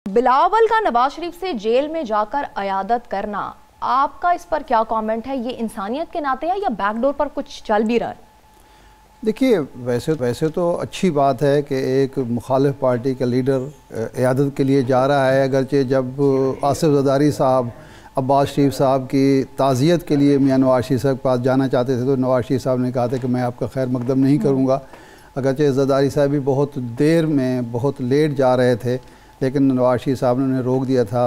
बिलावल का नवाज शरीफ से जेल में जाकर अयादत करना, आपका इस पर क्या कमेंट है? ये इंसानियत के नाते है या बैकडोर पर कुछ चल भी रहा है? देखिए, वैसे तो अच्छी बात है कि एक मुखालिफ पार्टी का लीडर अयादत के लिए जा रहा है। अगरचे जब आसिफ ज़रदारी साहब अब्बास शरीफ साहब की ताज़ियत के लिए मियां नवाज शरीफ साहब के पास जाना चाहते थे तो नवाज शरीफ साहब ने कहा था कि मैं आपका खैर मकदम नहीं करूँगा। अगरचे ज़रदारी साहब भी बहुत देर में बहुत लेट जा रहे थे, लेकिन नवाज शरीफ साहब ने उन्हें रोक दिया था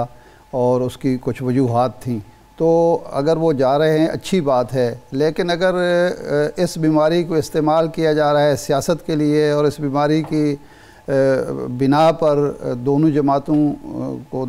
और उसकी कुछ वजूहात थी। तो अगर वो जा रहे हैं अच्छी बात है, लेकिन अगर इस बीमारी को इस्तेमाल किया जा रहा है सियासत के लिए और इस बीमारी की बिना पर दोनों जमातों को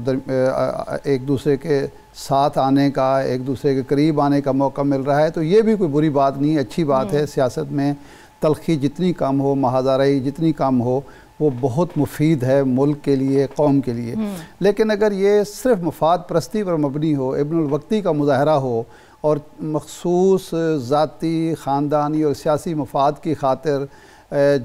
एक दूसरे के साथ आने का, एक दूसरे के करीब आने का मौका मिल रहा है, तो ये भी कोई बुरी बात नहीं, अच्छी बात है। सियासत में तलखी जितनी कम हो, महाज़ाराई जितनी कम हो, वो बहुत मुफीद है मुल्क के लिए, कौम के लिए। लेकिन अगर ये सिर्फ मफाद परस्ती पर मबनी हो, इब्नुल वक्ती का मुजाहरा हो और मखसूस ज़ाती, ख़ानदानी और सियासी मफाद की खातिर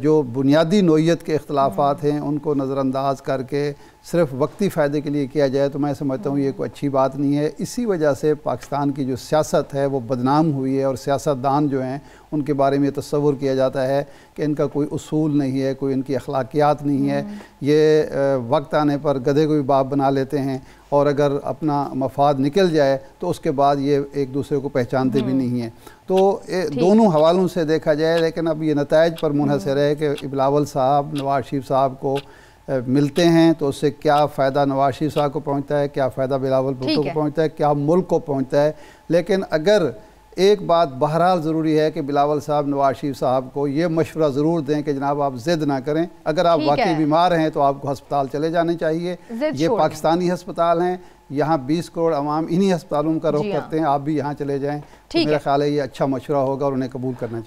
जो बुनियादी नोयत के इख्तलाफात हैं उनको नज़रअंदाज करके सिर्फ वक्ती फ़ायदे के लिए किया जाए तो मैं समझता हूँ ये कोई अच्छी बात नहीं है। इसी वजह से पाकिस्तान की जो सियासत है वो बदनाम हुई है और सियासतदान जो हैं उनके बारे में तस्वुर किया जाता है कि इनका कोई उसूल नहीं है, कोई इनकी अखलाकियात नहीं है। ये वक्त आने पर गधे को भी बाप बना लेते हैं और अगर अपना मफाद निकल जाए तो उसके बाद ये एक दूसरे को पहचानते भी नहीं हैं। तो दोनों हवालों से देखा जाए, लेकिन अब ये नताइज पर मुनहसर है कि बिलावल साहब नवाज शरीफ साहब को मिलते हैं तो उससे क्या फ़ायदा नवाज शरीफ साहब को पहुंचता है, क्या फ़ायदा बिलावल भुट्टो को पहुंचता है, क्या मुल्क को पहुंचता है। लेकिन अगर एक बात बहरहाल ज़रूरी है कि बिलावल साहब नवाज शरीफ साहब को ये मशवरा ज़रूर दें कि जनाब आप ज़िद ना करें, अगर आप वाकई बीमार हैं तो आपको हस्पताल चले जाने चाहिए। ये पाकिस्तानी हस्पताल हैं, यहाँ 20 करोड़ अवाम इन्हीं हस्पतालों का रुख करते हैं, आप भी यहाँ चले जाएँ। तो मेरा ख्याल है ये अच्छा मशवरा होगा और उन्हें कबूल करना चाहिए।